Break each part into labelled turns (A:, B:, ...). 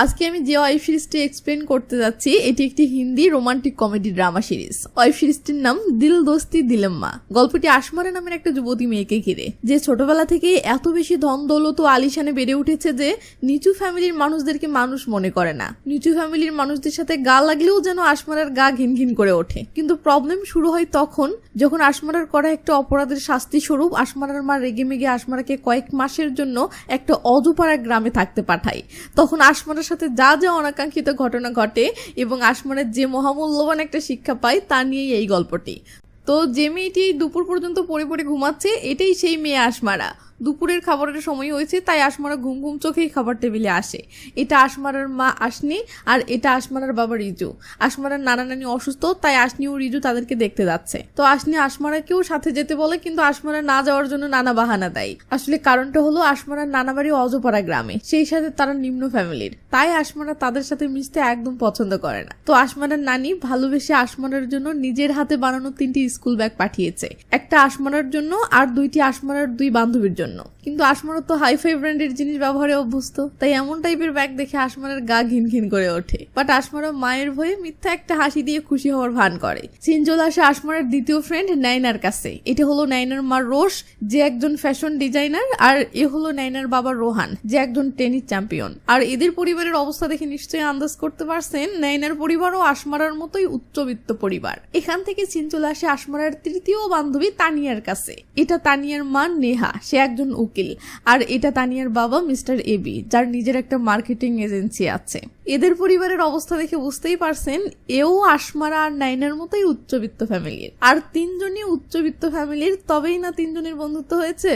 A: আজকে আমি যে ওয়েব সিরিজটি এক্সপ্লেন করতে যাচ্ছি এটি একটি Hindi romantic comedy drama series. Web সিরিজটির নাম দিল দোস্তি দিলেম্মা। গল্পটি আসমারা নামের একটা যুবতী মেয়েকে ঘিরে, যে ছোটবেলা থেকে এত বেশি ধন দৌলত ও আলিশানে বেড়ে উঠেছে যে নিচু ফ্যামিলির মানুষদেরকে মানুষ মনে করে না। নিচু ফ্যামিলির মানুষদের সাথে গা লাগলেও যেন আসমারার গা ঘিন ঘিন করে ওঠে। কিন্তু প্রবলেম শুরু হয় তখন যখন আসমারার করা একটা অপরাধের শাস্তি স্বরূপ আসমারার মা রেগে মেগে আসমারাকে কয়েক মাসের জন্য একটা অজপাড়া গ্রামে থাকতে পাঠায়। তখন আসমারার সাথে যা যা অনাকাঙ্ক্ষিত ঘটনা ঘটে এবং আসমানের যে মহামূল্যবান একটা শিক্ষা পায় তা নিয়েই এই গল্পটি। তো যে মেয়েটি দুপুর পর্যন্ত পড়ে পড়ে ঘুমাচ্ছে এটাই সেই মেয়ে আসমারা। দুপুরের খাবারের সময় হয়েছে তাই আসমারা ঘুম ঘুম চোখেই খাবার টেবিলে আসে। এটা আসমারার মা আসনি আর এটা আসমারার বাবা রিজু। আসমারার নানা নানি অসুস্থ তাই আসনি ও রিজু তাদেরকে দেখতে যাচ্ছে। তো আসনি আসমারাকেও সাথে যেতে বলে, কিন্তু আসমারা না যাওয়ার জন্য নানা বাহানা দেয়। আসলে কারণটা হলো আসমারার নানা বাড়ি অজপাড়া গ্রামে, সেই সাথে তারা নিম্ন ফ্যামিলির, তাই আসমারা তাদের সাথে মিশতে একদম পছন্দ করে না। তো আসমারার নানি ভালোবেসে আসমারার জন্য নিজের হাতে বানানো 3টি স্কুল ব্যাগ পাঠিয়েছে, একটা আসমারার জন্য আর 2টি আসমারার 2 বান্ধবীর জন্য। কিন্তু আসমারা তো হাইফাই ব্র্যান্ডের জিনিস ব্যবহারে অভ্যস্ত, তাই এমন টাইপের ব্যাগ দেখে আসমারার গা ঘিন ঘিন করে ওঠে। বাট আসমারা মায়ের ভয়ে মিথ্যা একটা হাসি দিয়ে খুশি হওয়ার ভান করে। সিন চলে আসে আসমারার দ্বিতীয় ফ্রেন্ড নাইনার কাছে। এটা হলো নাইনার মা রোশ, যে একজন ফ্যাশন ডিজাইনার, আর এ হলো নাইনার বাবা রোহান, যে একজন টেনিস চ্যাম্পিয়ন। আর এদের পরিবারের অবস্থা দেখে নিশ্চয়ই আন্দাজ করতে পারছেন নাইনার পরিবারও আসমারার মতোই উচ্চবিত্ত পরিবার। এখান থেকে সিন চলে আসে আসমারার তৃতীয় বান্ধবী তানিয়ার কাছে। এটা তানিয়ার মা নেহা, সে একজন উকিল, আর এটা তানিয়ার বাবা মিস্টার এবি, যার নিজের একটা মার্কেটিং এজেন্সি আছে। এদের পরিবারের অবস্থা দেখে বুঝতেই পারছেন এও আসমারা আর নাইনার মতোই উচ্চবিত্ত ফ্যামিলির। আর 3জনই উচ্চবিত্ত ফ্যামিলির, তবেই না 3জনের বন্ধুত্ব হয়েছে।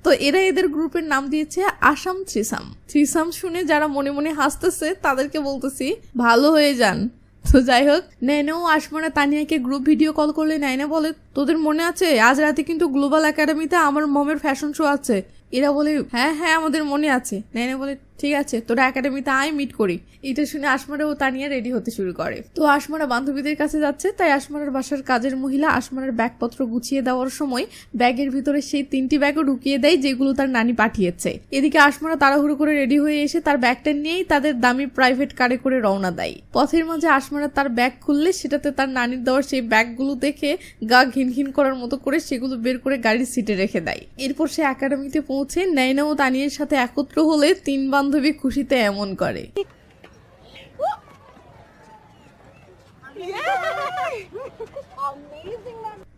A: তো এরা এদের গ্রুপের নাম দিয়েছে আসাম থ্রিসাম। থ্রিসাম শুনে যারা মনে মনে হাসতেছে তাদেরকে বলতেছি ভালো হয়ে যান। তো যাই হোক, নাইনা ও আসমারা তানিয়াকে গ্রুপ ভিডিও কল করলে নাইনা বলে, তোদের মনে আছে আজ রাতে কিন্তু গ্লোবাল একাডেমিতে আমার মমের ফ্যাশন শো আছে? এরা বলে হ্যাঁ হ্যাঁ আমাদের মনে আছে। নাইনা বলে ঠিক আছে, তোরা একাডেমিতে আয়, মিট করি। এটা শুনে আসমারা ও তানিয়া রেডি হতে শুরু করে। তো আসমারা বান্ধবীদের কাছে যাচ্ছে, তাই আসমারার বাসার কাজের মহিলা আসমারার ব্যাগপত্র গুছিয়ে দেওয়ার সময় ব্যাগের ভিতরে সেই 3টি ব্যাগও ঢুকিয়ে দেয় যেগুলো তার নানি পাঠিয়েছে। এদিকে আসমারা তাড়াহুড়ো করে রেডি হয়ে এসে তার ব্যাগটা নিয়েই তাদের দামি প্রাইভেট কারে করে রওনা দেয়। পথের মাঝে আসমারা তার ব্যাগ খুললে সেটাতে তার নানির দেওয়া সেই ব্যাগগুলো দেখে গা ঘিন ঘিন করার মতো করে সেগুলো বের করে গাড়ির সিটে রেখে দেয়। এরপর সে একাডেমিতে পৌঁছে নাইনা ও তানিয়ার সাথে একত্র হলে 3 বান্ধবী খুশিতে এমন করে।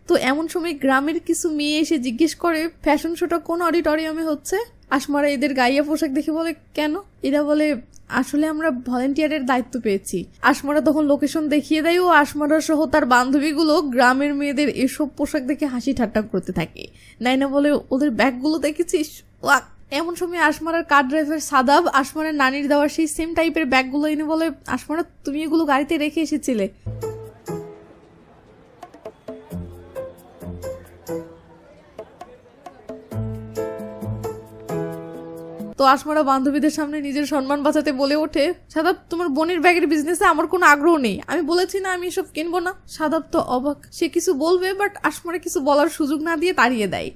A: তো এমন সময় গ্রামের কিছু মেয়ে এসে জিজ্ঞেস করে ফ্যাশন শোটা কোন অডিটোরিয়ামে হচ্ছে। আসমারা এদের গাইয়া পোশাক দেখে বলে কেন? এরা বলে আসলে আমরা ভলেন্টিয়ারের দায়িত্ব পেয়েছি। আসমারা তখন লোকেশন দেখিয়ে দেয় ও আসমারা সহ তার বান্ধবীগুলো গ্রামের মেয়েদের এসব পোশাক দেখে হাসি ঠাট্টা করতে থাকে। নাইনা বলে ওদের ব্যাগগুলো দেখেছিস? ওয়াক। এমন সময় আসমারার কার ড্রাইভার সাদাব আসমারার নানির দেওয়ার সেই সেম টাইপের ব্যাগগুলো এনে বলে, আসমারা তুমি এগুলো গাড়িতে রেখে এসেছিলে। তো আসমারা বান্ধবীদের সামনে নিজের সম্মান বাঁচাতে বলে ওঠে, সাদাব তোমার বোনের ব্যাগের বিজনেসে আমার কোনো আগ্রহ নেই, আমি বলেছি না আমি এসব কিনবো না। সাদাব তো অবাক, সে কিছু বলবে বাট আসমারা কিছু বলার সুযোগ না দিয়ে তাড়িয়ে দেয়।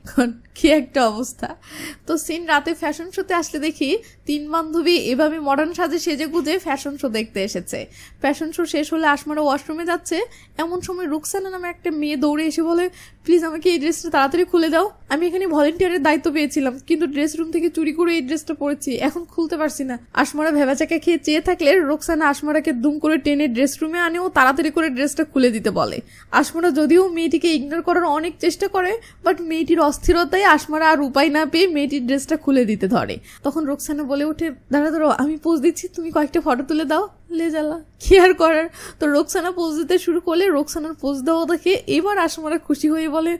A: কি একটা অবস্থা। তো সিন রাতে ফ্যাশন শোতে আসলে দেখি 3 বান্ধবী এভাবে মডার্ন সাজে সেজে গুজে ফ্যাশন শো দেখতে এসেছে। ফ্যাশন শো শেষ হলে আসমারা ওয়াশরুমে যাচ্ছে, এমন সময় রুকসানা নামে একটা মেয়ে দৌড়ে এসে বলে, প্লিজ আমাকে এই ড্রেসটা তাড়াতাড়ি খুলে দাও। আমি এখানে ভলেন্টিয়ারের দায়িত্ব পেয়েছিলাম, কিন্তু ড্রেস রুম থেকে চুরি করে এই ড্রেসটা পরেছি, এখন খুলতে পারছি না। আসমারা ভেবাচাকা খেয়ে চেয়ে থাকলে রুকসানা আসমারাকে দুম করে টেনে ড্রেস রুমে আনে ও তাড়াতাড়ি করে ড্রেসটা খুলে দিতে বলে। আসমারা যদিও মেয়েটিকে ইগনোর করার অনেক চেষ্টা করে, বাট মেয়েটির অস্থিরতায় আসমারা আর উপায় না পেয়ে মেয়েটির ড্রেসটা খুলে দিতে ধরে। তখন রুকসানা বলে ওঠে, দাঁড়া আমি পোজ দিচ্ছি, তুমি কয়েকটা ফটো তুলে দাও। লে জ্বালা, কি আর করার। তো রুকসানা পোজ দিতে শুরু করলে রুকসানার পোজ দেওয়া দেখে এবার আসমারা খুশি হয়ে বলে,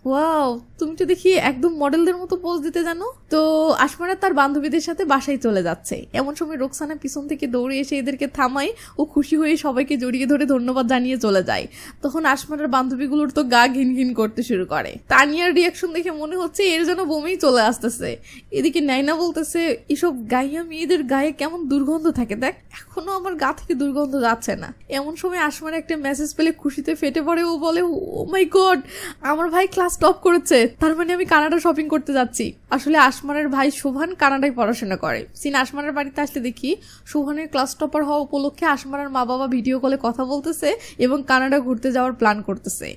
A: ওয়াও তুমি তো দেখি একদম মডেলদের মতো পোজ দিতে জানো। তো আসমারা তার বান্ধবীদের সাথে বাসায় চলে যাচ্ছে। এমন সময় রোকসানা পিছন থেকে দৌড়ে এসে এদেরকে থামায় ও খুশি হয়ে সবাইকে জড়িয়ে ধরে ধন্যবাদ জানিয়ে চলে যায়। তখন আসমারার বান্ধবীগুলোর তো গা ঘিন ঘিন করতে শুরু করে। তানিয়ার রিয়াকশন দেখে মনে হচ্ছে এর যেন বমিই চলে আসতেছে। এদিকে নাইনা বলতেছে, এসব গাইয়া মেয়েদের গায়ে কেমন দুর্গন্ধ থাকে, দেখ এখনো আমার গা থেকে দুর্গন্ধ যাচ্ছে না। এমন সময় আসমারা একটা মেসেজ পেলে খুশিতে ফেটে পড়ে। ও বলে, ও মাই গড, আমার ভাই ক্লাস টপ করেছে, তার মানে আমি কানাডা শপিং করতে যাচ্ছি। আসলে আসমানের ভাই শোভান কানাডায় পড়াশোনা করে। সিন আসমানের বাড়িতে আসলে দেখি শোভানের ক্লাস টপার হওয়া উপলক্ষে আসমানের মা বাবা ভিডিও কলে কথা বলতেছে এবং কানাডা ঘুরতে যাওয়ার প্ল্যান করতেছে।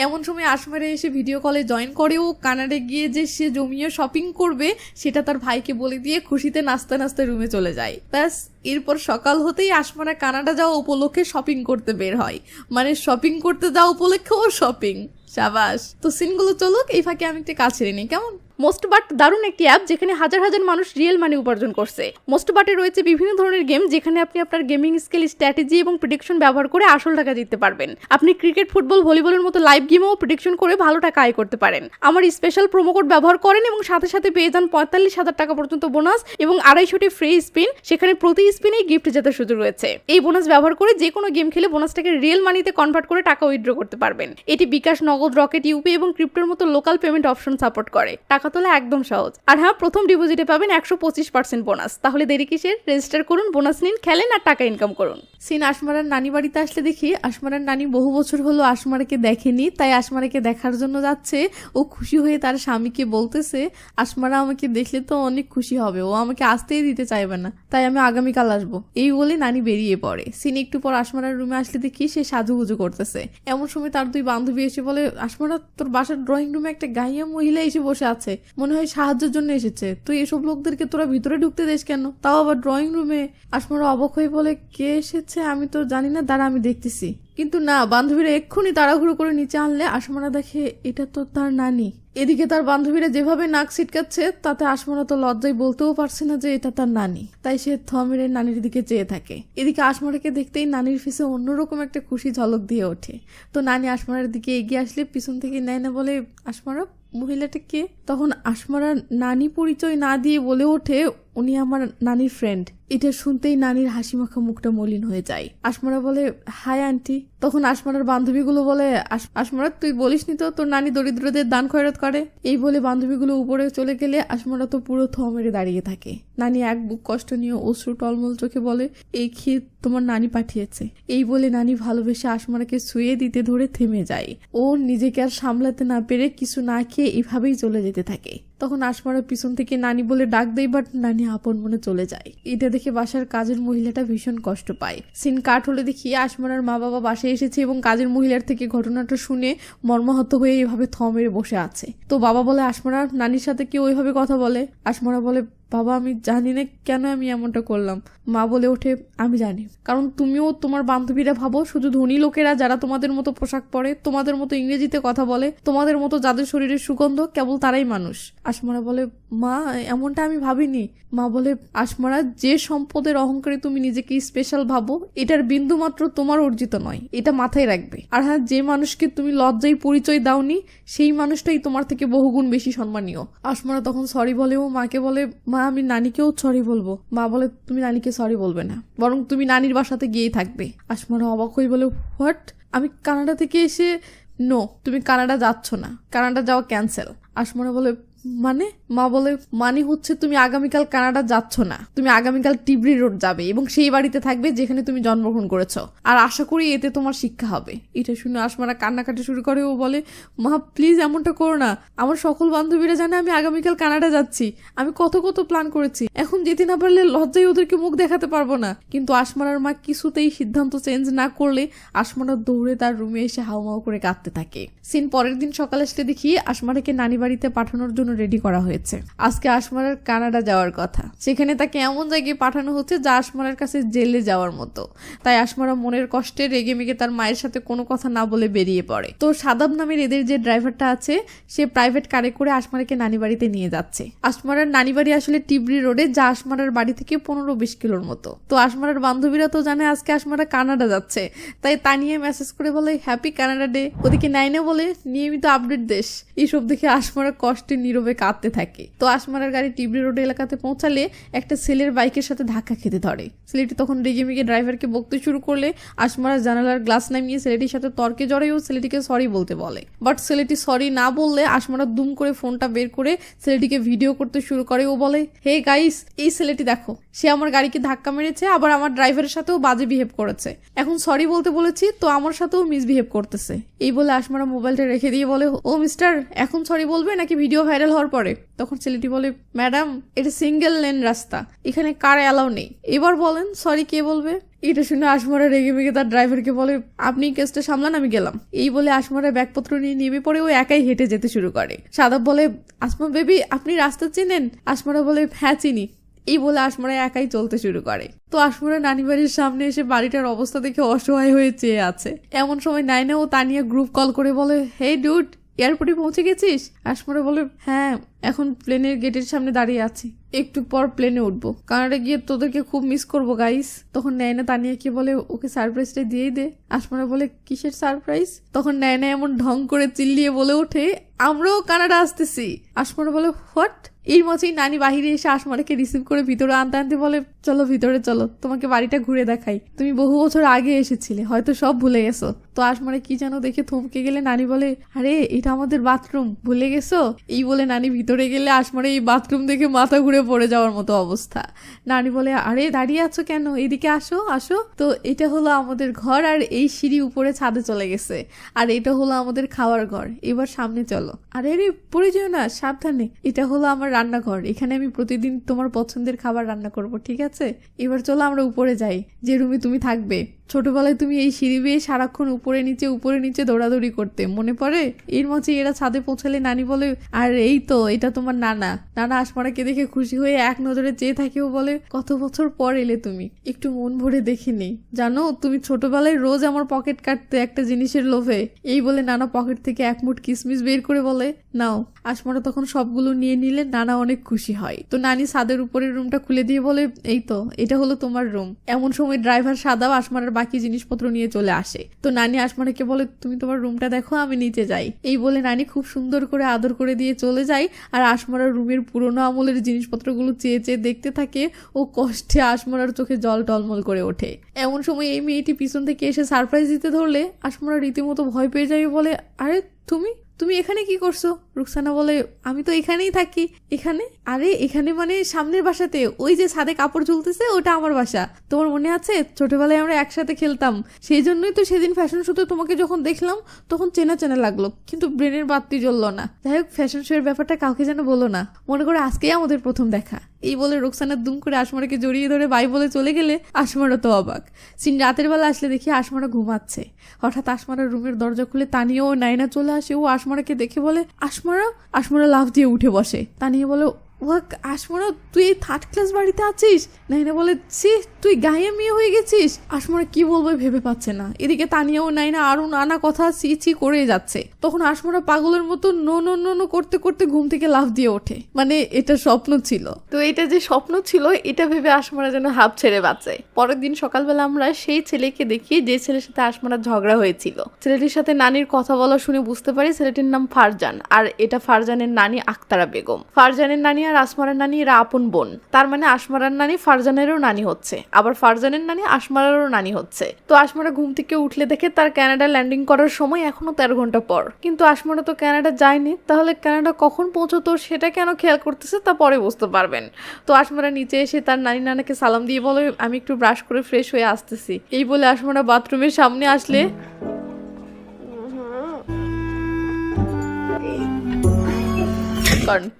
A: এমন সময় আসমারে এসে ভিডিও কলে জয়েন করে ও কানাডা গিয়ে যে সে জমিয়ে শপিং করবে সেটা তার ভাইকে বলে দিয়ে খুশিতে নাচতে নাচতে রুমে চলে যায়। ব্যাস এরপর সকাল হতেই আসমারা কানাডা যাওয়া উপলক্ষে শপিং করতে বের হয়, মানে শপিং করতে যাওয়া উপলক্ষে ও শপিং। শাবাশ। তো সিনগুলো চলুক, এই ফাঁকে আমি একটা কাজ ছেড়ে নিই, কেমন? মোস্টবাট দারুণ একটি অ্যাপ যেখানে হাজার হাজার মানুষ রিয়েল মানি উপার্জন করছে। মোস্টবাটে রয়েছে বিভিন্ন ধরনের গেম যেখানে আপনি আপনার গেমিং স্কিল, স্ট্র্যাটেজি এবং প্রেডিকশন ব্যবহার করে আসল টাকা জিততে পারবেন। আপনি ক্রিকেট, ফুটবল, ভলিবলের মতো লাইভ গেমেও প্রেডিকশন করে ভালো টাকা আয় করতে পারেন। আমার স্পেশাল প্রোমো কোড ব্যবহার করেন এবং সাথে সাথে পেয়ে যান 45,000 টাকা পর্যন্ত বোনাস এবং 250টি ফ্রি স্পিন, সেখানে প্রতি স্পিনেই গিফট জেতার সুযোগ রয়েছে। এই বোনাস ব্যবহার করে যে কোনো গেম খেলে বোনাসটাকে রিয়েল মানিতে কনভার্ট করে টাকা উইথড্র করতে পারবেন। এটি বিকাশ, নগদ, রকেট, ইউপি এবং ক্রিপ্টোর মতো লোকাল পেমেন্ট অপশন সাপোর্ট করে। টাকা তোলা একদম সহজ। আর হ্যাঁ, প্রথম ডিপোজিটে পাবেন 125% বোনাস। তাহলে দেরি কিসের? রেজিস্টার করুন, বোনাস নিন, খেলেন আর টাকা ইনকাম করুন। সিন আসমারার নানি বাড়িতে আসলে দেখি আসমারার নানি বহু বছর হলো আসমারাকে দেখেনি, তাই আসমারাকে দেখার জন্য যাচ্ছে। ও খুশি হয়ে তার স্বামীকে বলতেছে আসমারা আমাকে দেখলে তো অনেক খুশি হবে, ও আমাকে আসতেই দিতে চাইবে না, তাই আমি আগামীকাল আসবো। এই বলে নানি বেরিয়ে পড়ে। সিন একটু পর আসমারার রুমে আসলে দেখি সে সাজুগুজু করতেছে। এমন সময় তার দুই বান্ধবী এসে বলে আসমারা তোর বাসার ড্রয়িং রুমে একটা গাইয়া মহিলা এসে বসে আছে, মনে হয় সাহায্যের জন্য এসেছে। তুই এসব লোকদেরকে তোরা ভিতরে ঢুকতে দেশ কেন, তাও আবার ড্রয়িং রুমে? আসমারা অবাক হয়ে বলে কে এসেছে আমি তো জানি না, দাঁড়া আমি দেখতেছি। কিন্তু না, বান্ধবীরা এক্ষুনি তাড়াহুড়ো করে নিচে আনলে আসমারা দেখে এটা তো তার নানি। এদিকে তার বান্ধবীরা যেভাবে নাক ছিটকাচ্ছে তাতে আসমারা তো লজ্জায় বলতেও পারছে না যে এটা তার নানি, তাই সে থমের নানির দিকে চেয়ে থাকে। এদিকে আসমারাকে দেখতেই নানির ফেসে অন্যরকম একটা খুশি ঝলক দিয়ে ওঠে। তো নানি আসমারার দিকে এগিয়ে আসলে পিছন থেকে নেয় না বলে আসমারা মহিলাটা কে? তখন আসমারা নানি পরিচয় না দিয়ে বলে ওঠে উনি আমার নানির ফ্রেন্ড। এটা শুনতেই নানির হাসি মাখা মুখটা মলিন হয়ে যায়। আসমারা বলে হাই আন্টি। তখন আসমারার বান্ধবীগুলো বলে আসমারা তুই বলিসনি তো তোর নানি দরিদ্রদের দান খয়রাত করে। এই বলে বান্ধবীগুলো উপরে চলে গেলে আসমারা তো পুরো থ মেরে দাঁড়িয়ে থাকে। নানি এক বুক কষ্ট নিয়ে অশ্রু টলমল চোখে বলে এই ক্ষীর তোমার নানি পাঠিয়েছে। এই বলে নানি ভালোবেসে আসমারাকে শুয়ে দিতে ধরে থেমে যায়। ও নিজেকে আর সামলাতে না পেরে কিছু না খেয়ে এভাবেই চলে যেতে থাকে। তখন আসমারা পিছন থেকে নানি বলে ডাক দেয়, বাট নানি আপন মনে চলে যায়। এটা দেখে বাসার কাজের মহিলাটা ভীষণ কষ্ট পায়। সিন কাট হলে দেখি আসমারার মা বাবা বাসায় এসেছে এবং কাজের মহিলার থেকে ঘটনাটা শুনে মর্মাহত হয়ে এইভাবে থ মেরে বসে আছে। তো বাবা বলে আসমারা নানির সাথে কেউ ওইভাবে কথা বলে? আসমারা বলে বাবা আমি জানি না কেন আমি এমনটা করলাম। মা বলে ওঠে আমি জানি, কারণ তুমিও তোমার বান্ধবীরা ভাবো শুধু ধনী লোকেরা যারা তোমাদের মতো পোশাক পরে, তোমাদের মতো ইংরেজিতে কথা বলে, তোমাদের মতো যাদের শরীরের সুগন্ধ, কেবল তারাই মানুষ। আসমারা বলে মা এমনটা আমি ভাবিনি। মা বলে আসমারা যে সম্পদের অহংকারে তুমি নিজেকে স্পেশাল ভাবো এটার বিন্দু মাত্র তোমার অর্জিত নয়, এটা মাথায় রাখবে। আর হ্যাঁ, যে মানুষকে তুমি লজ্জায় পরিচয় দাওনি সেই মানুষটাই তোমার থেকে বহুগুণ বেশি সম্মানীয়। আসমারা তখন সরি বলে ও মাকে বলে মা আমি নানিকেও সরি বলবো। মা বলে তুমি নানিকে সরি বলবে না, বরং তুমি নানির বাসাতে গিয়েই থাকবে। আসমারা অবাক হয়ে বলে হোয়াট, আমি কানাডা থেকে এসে? নো, তুমি কানাডা যাচ্ছ না, কানাডা যাওয়া ক্যান্সেল। আসমারা বলে মানে? মা বলে মানে হচ্ছে তুমি আগামীকাল কানাডা যাচ্ছ না, তুমি আগামীকাল টিবরি রোড যাবে এবং সেই বাড়িতে থাকবে যেখানে তুমি জন্মগ্রহণ করেছো, আর আশা করি এতে তোমার শিক্ষা হবে। এটা শুনে আসমারা কান্নাকাটি শুরু করে। ও বলে মা প্লিজ এমনটা করো না, আমার সকল বান্ধবীরা জানে আমি আগামীকাল কানাডা যাচ্ছি, আমি কত কত প্ল্যান করেছি, এখন যেতে না পারলে লজ্জায় ওদেরকে মুখ দেখাতে পারবো না। কিন্তু আসমারার মা কিছুতেই সিদ্ধান্ত চেঞ্জ না করলে আসমারা দৌড়ে তার রুমে এসে হাউমাউ করে কাঁদতে থাকে। সিন পরের দিন সকালে আসতে দেখি আসমারাকে নানি বাড়িতে পাঠানোর জন্য রেডি করা হয়েছে। আজকে আসমারার কানাডা যাওয়ার কথা, সেখানে তাকে এমন জায়গায় পাঠানো হচ্ছে যা আসমারার কাছে জেলে যাওয়ার মতো। তাই আসমারা মনের কষ্টে রেগে মেগে তার মায়ের সাথে কোনো কথা না বলে বেরিয়ে পড়ে। তো সাদাব নামের এদের যে ড্রাইভারটা আছে সে প্রাইভেট কারে করে আসমারাকে নানি বাড়িতে নিয়ে যাচ্ছে। আসমারার নানি বাড়ি আসলে টিবরি রোডে, যা আসমারার বাড়ি থেকে 15-20 কিলোর মতো। তো আসমারার বান্ধবীরা তো জানে আজকে আসমারা কানাডা যাচ্ছে, তাই তা নিয়ে মেসেজ করে বলে হ্যাপি কানাডা ডে। ওদিকে নাইনা বলে নিয়মিত আপডেট দেশ। এইসব দেখে আসমারা কষ্টে নীরবে কাঁদতে থাকে। তো আসমারার গাড়ি টিবরি রোড এলাকাতে পৌঁছালে একটা ছেলের বাইকের সাথে ধাক্কা খেতে ধরে। ছেলেটি তখন রেগে মেগে ড্রাইভারকে বকতে শুরু করলে আসমারা জানালার গ্লাস নামিয়ে ছেলেটির সাথে তর্কে জড়ায় ও ছেলেটিকে সরি বলতে বলে। বাট ছেলেটি সরি না বললে আসমারা দুম করে ফোনটা বের করে ছেলেটিকে ভিডিও করতে শুরু করে। ও বলে হে গাইস, এই ছেলেটি দেখো, সে আমার গাড়িকে ধাক্কা মেরেছে, আবার আমার ড্রাইভারের সাথেও বাজে বিহেভ করেছে, এখন সরি বলতে বলেছি তো আমার সাথেও মিসবিহেভ করতেছে। এই বলে আসমারা মোবাইলটা রেখে দিয়ে বলে ও মিস্টার, এখন সরি বলবে নাকি ভিডিও ভাইরাল হওয়ার পরে? তখন ছেলেটি বলে, ম্যাডাম এটা সিঙ্গেল লেন রাস্তা, এখানে কার অ্যালাউ নেই। এবার বলেন সরি কে বলবে। এটা শুনে আসমরা রেগে মেগে তার ড্রাইভারকে বলে, আপনি কেসটা সামলান, আমি গেলাম। এই বলে আসমরা ব্যাগপত্র নিয়ে নেমে পড়ে ও একাই হেঁটে যেতে শুরু করে। সাদাব বলে, আসমা বেবি আপনি রাস্তা চেনেন? আসমরা বলে, হ্যাঁ চিনি। এই বলে আসমরা একাই চলতে শুরু করে। তো আসমরা নানি বাড়ির সামনে এসে বাড়িটার অবস্থা দেখে অসহায় হয়ে চেয়ে আছে। এমন সময় নাইনা ও তানিয়া গ্রুপ কল করে বলে, হে ডুড এয়ারপোর্টে পৌঁছে গেছিস? আসমরা বলে, হ্যাঁ এখন প্লেনের গেটের সামনে দাঁড়িয়ে আছি, একটু পর প্লেনে উঠবো, কানাডা গিয়ে তোদেরকে খুব মিস করবো গাইস। তখন নায়না তানিয়াকে বলে, ওকে সারপ্রাইজটা দিয়েই দে। আসমরা বলে, কিসের সারপ্রাইজ? তখন নায়না এমন ঢং করে চিল্লিয়ে বলে ওঠে, আমরাও কানাডা আসতেছি। আসমরা বলে, হোয়াট? এর মতোই নানি বাহিরে এসে আসমরাকে রিসিভ করে ভিতরে আনতে আনতে বলে, চলো ভিতরে চলো, তোমাকে বাড়িটা ঘুরে দেখাই, তুমি বহু বছর আগে এসেছিলে, হয়তো সব ভুলে গেছো। তো আসমরা কি যেন দেখে থমকে গেলে নানি বলে, আরে এটা আমাদের বাথরুম, ভুলে গেছো? এই বলে নানি ভিতরে গেলে আসমরা এই বাথরুম দেখে মাথা ঘুরে পড়ে যাওয়ার মতো অবস্থা। নানি বলে, আরে দাঁড়িয়ে আছো কেন, এদিকে আসো আসো। তো এটা হলো আমাদের ঘর, আর এই সিঁড়ি উপরে ছাদে চলে গেছে, আর এটা হলো আমাদের খাওয়ার ঘর, এবার সামনে চলো। আরে আরে পড়ে যেও না, সাবধানে। এটা হলো আমার রান্নাঘর, এখানে আমি প্রতিদিন তোমার পছন্দের খাবার রান্না করব, ঠিক আছে? এবার চলো আমরা উপরে যাই, যে রুমে তুমি থাকবে। ছোটবেলায় তুমি এই সিঁড়ি বেয়ে সারাক্ষণ উপরে নিচে দৌড়াদৌড়ি করতে, মনে পড়ে? এর মাঝে এরা ছাদে পৌঁছালে নানি বলে, আর এই তো এটা তোমার নানা। নানা আসমরাকে দেখে খুশি হয়ে এক নজরে চেয়ে থাকেও বলে, কত বছর পর এলে তুমি, একটু মন ভরে দেখে নেই। জানো তুমি ছোটবেলায় রোজ আমার পকেট কাটতে একটা জিনিসের লোভে। এই বলে নানা পকেট থেকে এক মুঠ কিসমিস বের করে বলে, নাও। আসমরা তখন সবগুলো নিয়ে নিলে নানা অনেক খুশি হয়। তো নানি ছাদের উপরের রুমটা খুলে দিয়ে বলে, এই তো এটা হলো তোমার রুম। এমন সময় ড্রাইভার সাদাও আসমরার বাকি জিনিসপত্র নিয়ে চলে আসে। তো নানি আসমরাকে বলে, তুমি তোমার রুমটা দেখো, আমি নিচে যাই। এই বলে নানি খুব সুন্দর করে আদর করে দিয়ে চলে যায়, আর আসমরার রুমের পুরোনো আমলের জিনিসপত্রগুলো চেয়ে চেয়ে দেখতে থাকে। ও কষ্টে আসমরার চোখে জল টলমল করে ওঠে। এমন সময় এই মেয়েটি পিছন থেকে এসে সারপ্রাইজ দিতে ধরলে আসমরা রীতিমতো ভয় পেয়ে যাবে, বলে, আরে তুমি তুমি এখানে কি করছো? রুকসানা বলে, আমি তো এখানেই থাকি। এখানে? আরে এখানে মানে সামনের বাসাতে, ওই যে ছাদে কাপড় ঝুলতেছে ওটা আমার বাসা। তোমার মনে আছে ছোটবেলায় আমরা একসাথে খেলতাম? সেই জন্যই তো সেদিন ফ্যাশন শোতে তোমাকে যখন দেখলাম তখন চেনা চেনা লাগলো, কিন্তু ব্রেনের বাতি জ্বললো না। যাই হোক, ফ্যাশন শো এর ব্যাপারটা কাউকে যেন বলো না, মনে করে আজকেই আমাদের প্রথম দেখা। এই বলে রুকসানা দুম করে আসমরাকে জড়িয়ে ধরে বাই বলে চলে গেলে আসমরা তো অবাক। সিন রাতের বেলা আসলে দেখি আসমরা ঘুমাচ্ছে। হঠাৎ আসমরার রুমের দরজা খুলে তানিয়া ও নাইনা চলে আসে। ও আসমরাকে দেখে বলে, আসমরা লাফ দিয়ে উঠে বসে। তানিয়া বলে, ওয়াক আসমরা, তুই এই 3rd ক্লাস বাড়িতে আছিস? নাইনা বলে, ছি তুই গায়ে মেয়ে হয়ে গেছিস। আসমরা কি বলবো ভেবে পাচ্ছে না। এদিকে তানিয়া ও নাইনা আরো নানা কথা ছি করে যাচ্ছে। তখন আসমরা পাগলের মতো নো নো নো নো করতে করতে ঘুম থেকে লাফ দিয়ে ওঠে। মানে এটা স্বপ্ন ছিল। তো এটা যে স্বপ্ন ছিল এটা ভেবে আসমরা যেন হাঁপ ছেড়ে বাঁচে। পরের দিন সকালবেলা আমরা সেই ছেলেকে দেখি যে ছেলের সাথে আসমরার ঝগড়া হয়েছিল। ছেলেটির সাথে নানির কথা বলা শুনে বুঝতে পারি ছেলেটির নাম ফারজান, আর এটা ফারজানের নানি আক্তারা বেগম। ফারজানের নানি আর আসমারার নানি এরা আপন বোন। তার মানে আসমারার নানি ফারজানেরও নানি হচ্ছে, আবার ফারজানের নানি আসমারারও নানি হচ্ছে। তো আসমারা ঘুম থেকে উঠলে দেখে তার কানাডা ল্যান্ডিং করার সময় এখনো 13 ঘন্টা পর। কিন্তু আসমারা তো কানাডা যায়নি, তাহলে কানাডা কখন পৌঁছতো সেটা কেন খেয়াল করতেছে তা পরে বুঝতে পারবেন। তো আসমারা নিচে এসে তার নানি নানাকে সালাম দিয়ে বলে, আমি একটু ব্রাশ করে ফ্রেশ হয়ে আসতেছি। এই বলে আসমারা বাথরুমের সামনে আসলে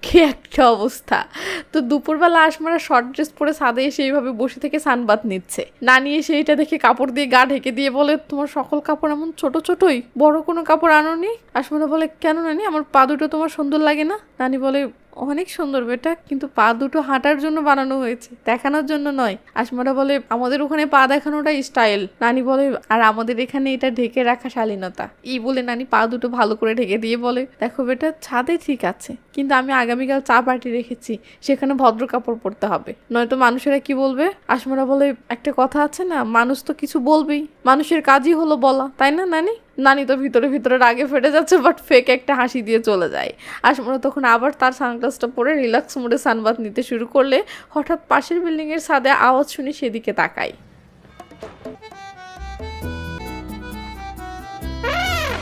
A: কি একটা অবস্থা। তো দুপুরবেলা আসমরা শর্ট ড্রেস পরে ছাদে এসে এইভাবে বসে থেকে সানবাত নিচ্ছে। নানি এসে এটা দেখে কাপড় দিয়ে গা ঢেকে দিয়ে বলে, তোমার সকল কাপড় এমন ছোট ছোটই, বড় কোনো কাপড় আনোনি? আসমরা বলে, কেন নানি, আমার পা দুটো তোমার সুন্দর লাগে না? নানি বলে, অনেক সুন্দর বেটা, কিন্তু পা দুটো হাঁটার জন্য বানানো হয়েছে, দেখানোর জন্য নয়। আসমরা বলে, আমাদের ওখানে পা দেখানোটা স্টাইল। নানি বলে, আর আমাদের এখানে এটা ঢেকে রাখা শালীনতা। এই বলে নানি পা দুটো ভালো করে ঢেকে দিয়ে বলে, দেখো বেটা, ছাদে ঠিক আছে, কিন্তু আমি আগামীকাল চা পার্টি রেখেছি, সেখানে ভদ্র কাপড় পরতে হবে, নয়তো মানুষেরা কি বলবে? আসমরা বলে, একটা কথা আছে না, মানুষ তো কিছু বলবেই, মানুষের কাজই হলো বলা, তাই না নানি? নানি তো ভিতরে ভিতরে রাগে ফেটে যাচ্ছে, বাট ফেক একটা হাসি দিয়ে চলে যায়। আসমরা তখন আবার তার সানগ্লাসটা পরে রিল্যাক্স মোডে সানবাত নিতে শুরু করলে হঠাৎ পাশের বিল্ডিং এর ছাদে আওয়াজ শুনে সেদিকে তাকাই।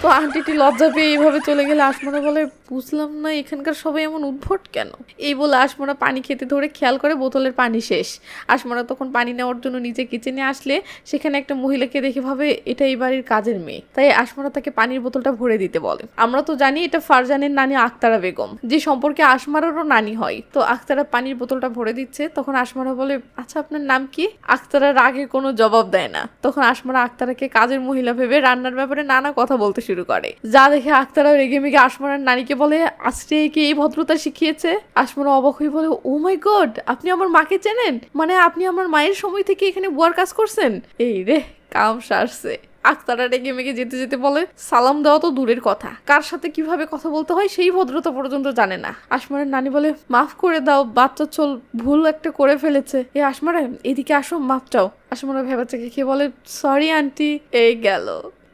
A: তো আন্টিটি লজ্জা পেয়ে এইভাবে চলে গেলে আসমরা বলে, বুঝলাম না এখানকার সবাই এমন উদ্ভট কেন। এই বলে আসমরা পানি খেতে ধরে খেয়াল করে বোতলের পানি শেষ। আসমরা তখন পানি নেওয়ার জন্য নিচে কিচেনে আসলে সেখানে একটা মহিলাকে দেখে ভাবে এটা এই বাড়ির কাজের মেয়ে, তাই আসমরা তাকে পানির বোতলটা ভরে দিতে বলে। আমরা তো জানি এটা ফারজানের নানি আক্তারা বেগম, যে সম্পর্কে আসমারারও নানি হয়। তো আক্তারা পানির বোতলটা ভরে দিচ্ছে, তখন আসমরা বলে, আচ্ছা আপনার নাম কি? আক্তারার আগে কোনো জবাব দেয় না। তখন আসমরা আক্তারাকে কাজের মহিলা ভেবে রান্নার ব্যাপারে নানা কথা বলতে শুরু করে, যা দেখে আক্তারা রেগে মেগে আসমারার নানিকে বলে, আজকে কি এই ভদ্রতা শিখিয়েছে? আসমরা অবাক হয়ে বলে, ও মাই গড, আপনি আমার মাকে চেনেন? মানে আপনি আমার মায়ের সময় থেকে এখানে বুয়ার কাজ করছেন? এই রে, কাম সারছে। আক্তারা রেগে মেগে যেতে যেতে বলে, সালাম দেওয়া তো দূরের কথা, কার সাথে কিভাবে কথা বলতে হয় সেই ভদ্রতা পর্যন্ত জানে না। আসমারের নানি বলে, মাফ করে দাও, বাচ্চা চল ভুল একটা করে ফেলেছে। এ আসমারে, এদিকে আসো, মাফ চাও। আসমারা ভেবাচাকে খেয়ে বলে, সরি আন্টি। এই গেল।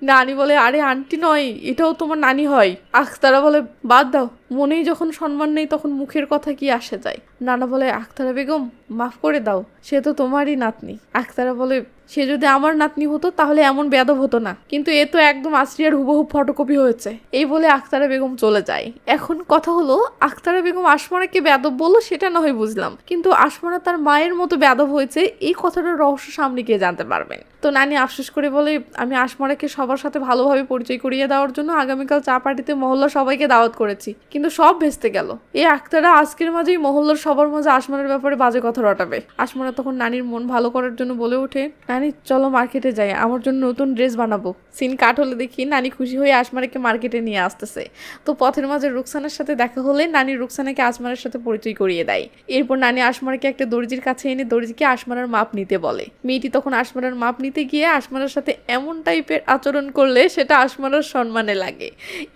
A: নানি বলে, আরে আন্টি নয়, এটাও তোমার নানি হয়। আখতারা বলে, বাদ দাও, মনেই যখন সম্মান নেই তখন মুখের কথা কি আসে যায়। নানা বলে, আখতারা বেগম মাফ করে দাও, সে তো তোমারই নাতনি। আখতারা বলে, সে যদি আমার নাতনি হতো তাহলে এমন বেয়াদব হতো না, কিন্তু এ তো একদম আসরিয়ার হুবহু ফটোকপি হয়েছে। এই বলে আখতারা বেগম চলে যায়। এখন কথা হলো, আখতারা বেগম আসমারাকে বেয়াদব বললো সেটা না হয় বুঝলাম, কিন্তু আসমারা তার মায়ের মতো বেয়াদব হয়েছে এই কথাটার রহস্য সামনে গিয়ে জানতে পারবেন। তো নানি আফসোস করে বলে, আমি আসমারাকে সবার সাথে ভালোভাবে পরিচয় করিয়ে দেওয়ার জন্য আগামীকাল চা পার্টিতে মহল্লার সবাইকে দাওয়াত করেছি, কিন্তু সব ভেস্তে গেল। এই আখতারা আজকের মাঝেই মহল্লার সবার মাঝে আসমানের ব্যাপারে বাজে কথা রটাবে। আসমারা তখন নানির মন ভালো করার জন্য বলে ওঠে, নানি চলো মার্কেটে যাই, আমার জন্য নতুন ড্রেস বানাবো। সিন কাট হলে দেখি নানি খুশি হয়ে আসমারাকে মার্কেটে নিয়ে আসতেছে। তো পথের মাঝে রুকসানার সাথে দেখা হলে নানি রুকসানাকে আসমারের সাথে পরিচয় করিয়ে দেয়। এরপর নানি আসমারাকে একটা দর্জির কাছে এনে দর্জিকে আসমারার মাপ নিতে বলে। মেয়েটি তখন আসমারার মাপ নিতে গিয়ে আসমারার সাথে এমন টাইপের আচরণ করলে সেটা আসমারার সম্মানে লাগে।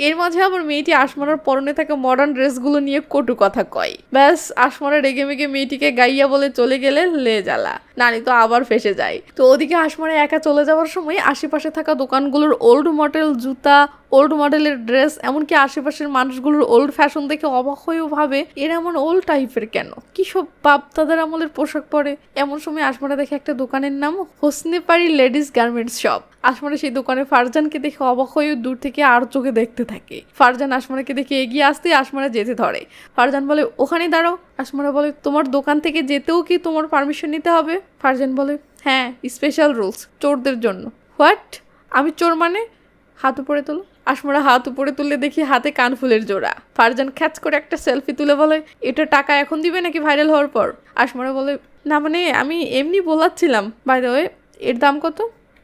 A: এর মাঝে আবার মেয়েটি আসমারার পরনে থাকা মডার্ন ড্রেসগুলো নিয়ে কটু কথা কয়। ব্যাস আসমারা রেগে মেগে মেয়েটিকে গাইয়া বলে চলে গেলে লে জ্বালা। নানি তো আবার ফেসে যায়। তো ওদিকে আসমারা একা চলে যাওয়ার সময় আশেপাশে থাকা দোকানগুলোর ওল্ড মডেল জুতা, ওল্ড মডেলের ড্রেস, এমনকি আশেপাশের মানুষগুলোর ওল্ড ফ্যাশন দেখে অবাক হয়েও ভাবে এরা এমন ওল্ড টাইপের কেন, কি সব বাপ তাদের আমলের পোশাক পরে। এমন সময় আসমারা দেখে একটা দোকানের নাম হোসনে পারি লেডিস গার্মেন্টস শপ। আসমারা সেই দোকানে ফারজানকে দেখে অবাক হয়ে দূর থেকে আর চোখে দেখতে থাকে। ফারজান আসমারাকে দেখে এগিয়ে আসতে আসমারা যেতে ধরে। ফারজান বলে, ওখানে দাঁড়াও। আসমারা বলে, তোমার দোকান থেকে যেতেও কি তোমার পারমিশন নিতে হবে? ফারজান বলে, হ্যাঁ, স্পেশাল রুলস চোরদের জন্য। হোয়াট? আমি চোর মানে? হাত উপরে তোলো। আসমারা হাত উপরে তুললে দেখি হাতে কানফুলের জোড়া। ফারজান খ্যাচ করে একটা সেলফি তুলে বলে, এটা টাকা এখন দিবে নাকি ভাইরাল হওয়ার পর? আসমারা বলে, না মানে আমি এমনি বলাচ্ছিলাম। বাই দ্য ওয়ে, এর দাম কত?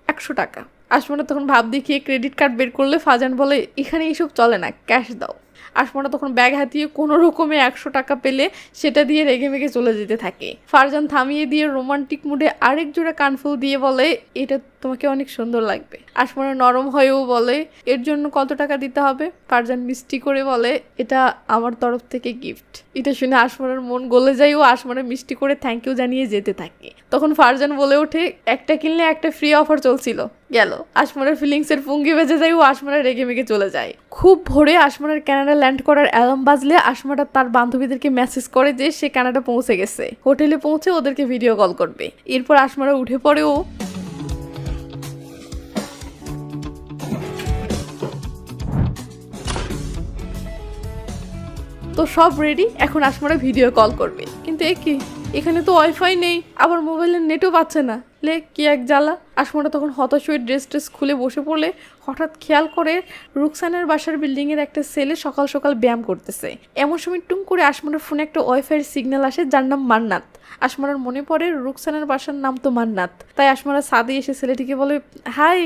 A: 100 টাকা। আসমারা তখন ভাব দেখিয়ে ক্রেডিট কার্ড বের করলে ফারজান বলে, এখানে এইসব চলে না, ক্যাশ দাও। আসমারা তখন ব্যাগ হাতিয়ে কোনো রকমে 100 টাকা পেলে সেটা দিয়ে রেগে মেগে চলে যেতে থাকে। ফারজান থামিয়ে দিয়ে রোমান্টিক মুডে আরেক জোড়া কানফুল দিয়ে বলে, এটা তোমাকে অনেক সুন্দর লাগবে। আসমারা নরম হয়েও বলে, এর জন্য কত টাকা দিতে হবে? ফারজান মিষ্টি করে বলে, এটা আমার তরফ থেকে গিফট। এটা শুনে আসমারার মন গলে যায় ও আসমারা মিষ্টি করে থ্যাংক ইউ জানিয়ে যেতে থাকে। তখন ফারজান বলে ওঠে, একটা কিনলে একটা ফ্রি অফার চলছিল। গেল। আসমারার ফিলিংসের পুঙ্গি বেজে যায় ও আসমারা রেগে মেগে চলে যায়। খুব ভোরে আসমারার কানাডা ল্যান্ড করার অ্যালার্ম বাজলে আসমারা তার বান্ধবীদেরকে মেসেজ করে যে সে কানাডা পৌঁছে গেছে। হোটেলে পৌঁছে ওদেরকে ভিডিও কল করবে। এরপর আসমারা উঠে পড়ে ও তো সব রেডি, এখন আসমারা ভিডিও কল করবে। কিন্তু এ কি, এখানে তো ওয়াইফাই নেই, আবার মোবাইলের নেটও পাচ্ছে না। লে কি এক জ্বালা। আসমারা তখন হতাশ হয়ে ড্রেস খুলে বসে পড়লে হঠাৎ খেয়াল করে রুকসানের বাসার বিল্ডিংয়ের একটা সেলে সকাল সকাল ব্যায়াম করতেছে। এমন সময় টুং করে আসমারার ফোনে একটা ওয়াইফাইয়ের সিগন্যাল আসে যার নাম মান্নাত। আসমারার মনে পড়ে রুকসানের বাসার নাম তো মান্নাত। তাই আসমারা সাদে এসে ছেলেটিকে বলে, hi,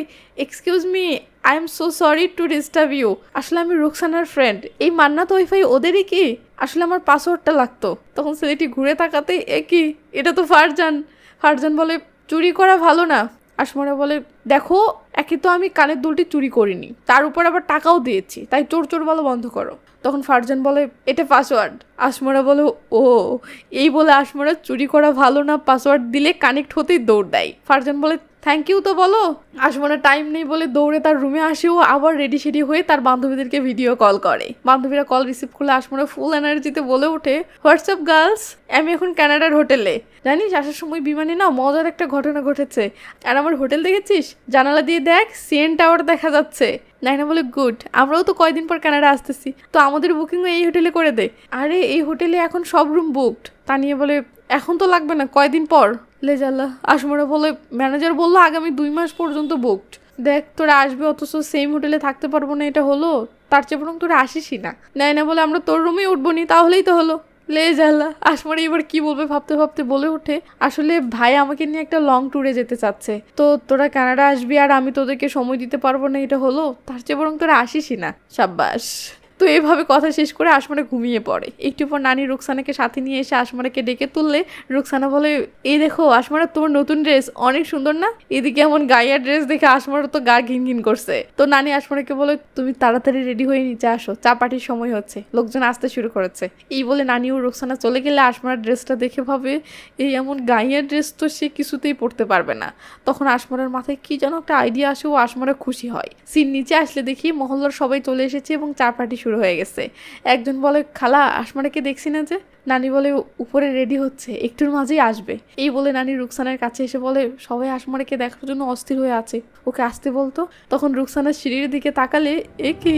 A: excuse me, I am so sorry to disturb you. আসলে আমি রুকসানার ফ্রেন্ড। এই মান্নাত ওয়াইফাই ওদেরই কি? আসলে আমার পাসওয়ার্ডটা লাগতো। তখন ছেলেটি ঘুরে তাকাতেই, এ কি, এটা তো ফারজান। ফারজান বলে, চুরি করা ভালো না। আসমারা বলে, দেখো, একে তো আমি কানের দুলটি চুরি করিনি, তার উপর আবার টাকাও দিয়েছি, তাই চোর চোর বলো বন্ধ করো। তখন ফারজান বলে, এটা পাসওয়ার্ড। আসমারা বলে, ও। এই বলে আসমারা চুরি করা ভালো না পাসওয়ার্ড দিলে কানেক্ট হতেই দৌড় দেয়। ফারজান বলে, থ্যাংক ইউ তো বলো। আসমারা টাইম নেই বলে দৌড়ে তার রুমে আসেও আবার রেডি সেডি হয়ে তার বান্ধবীদেরকে ভিডিও কল করে। বান্ধবীরা কল রিসিভ করলে আসমারা ফুল এনার্জিতে বলে ওঠে, হোয়াটসঅ্যাপ গার্লস, আমি এখন কানাডার হোটেলে। জানিস আসার সময় বিমানে না মজার একটা ঘটনা ঘটেছে। আর আমার হোটেল দেখেছিস? জানালা দিয়ে দেখ, সিএন টাওয়ার দেখা যাচ্ছে। নাইনা বলে গুড, আমরাও তো কয়দিন পর কানাডা আসতেছি, তো আমাদের বুকিংও এই হোটেলে করে দে। আরে এই হোটেলে এখন সব রুম বুকড। তানিয়া বলে এখন তো লাগবে না, কয়দিন পর। লেজাল্লাহ। আসমরা বলে ম্যানেজার বললো আগামী 2 মাস পর্যন্ত বুকড। দেখ তোরা আসবে অথচ সেম হোটেলে থাকতে পারবো না, এটা হলো? তার চেয়ে বরং তোরা আসিসই না। নাইনা বলে আমরা তোর রুমেই উঠবো নি, তাহলেই তো হলো। লেজাল্লাহ। আসমারে এবার কি বলবে ভাবতে ভাবতে বলে ওঠে, আসলে ভাই আমাকে নিয়ে একটা লং ট্যুরে যেতে চাচ্ছে, তো তোরা কানাডা আসবি আর আমি তোদেরকে সময় দিতে পারবো না, এটা হলো? তার চেয়ে বরং তোরা আসিসই না। সাব্বাস। তো এইভাবে কথা শেষ করে আসমানে ঘুমিয়ে পড়ে। একটু পর নানি রুকসানাকে সাথে নিয়ে এসে আসমানাকে ডেকে তুললে রুকসানা বলে এই দেখো আসমানা, তোমার নতুন ড্রেস অনেক সুন্দর না? এদিকে এমন গাইয়া ড্রেস দেখে আসমারা তো গা ঘিন ঘিন করছে। তো নানি আসমানাকে বলে তুমি তাড়াতাড়ি রেডি হয়ে নিচে আসো, চা পার্টির সময় হচ্ছে, লোকজন আসতে শুরু করেছে। এই বলে নানি ও রুকসানা চলে গেলে আসমার ড্রেসটা দেখে ভাবে এই এমন গাইয়া ড্রেস তো সে কিছুতেই পরতে পারবে না। তখন আসমারের মাথায় কি যেন একটা আইডিয়া আসে, ও আসমারা খুশি হয়। সিন নিচে আসলে দেখি মহল্লার সবাই চলে এসেছে এবং চা পার্টি শুরু হয়ে গেছে। একজন বলে খালা আসমারাকে দেখছি না যে? নানি বলে উপরে রেডি হচ্ছে, একটুর মাঝেই আসবে। এই বলে নানি রুকসানার কাছে এসে বলে সবাই আসমারাকে দেখার জন্য অস্থির হয়ে আছে, ওকে আসতে বলতো। তখন রুকসানার সিঁড়ির দিকে তাকালে এ কি?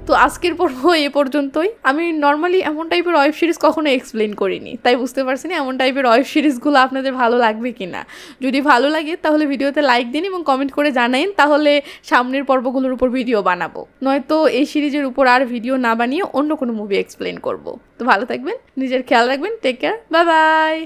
A: তো আজকের পর্ব এ পর্যন্তই। আমি নর্মালি এমন টাইপের ওয়েব সিরিজ কখনো এক্সপ্লেন করিনি, তাই বুঝতে পারছি না এমন টাইপের ওয়েব সিরিজগুলো আপনাদের ভালো লাগবে কিনা। যদি ভালো লাগে তাহলে ভিডিওতে লাইক দিন এবং কমেন্ট করে জানাইন, তাহলে সামনের পর্বগুলোর উপর ভিডিও বানাবো। নয়তো এই সিরিজের উপর আর ভিডিও না বানিয়ে অন্য কোনো মুভি এক্সপ্লেন করব। তো ভালো থাকবেন, নিজের খেয়াল রাখবেন, টেক কেয়ার, বাই বাই।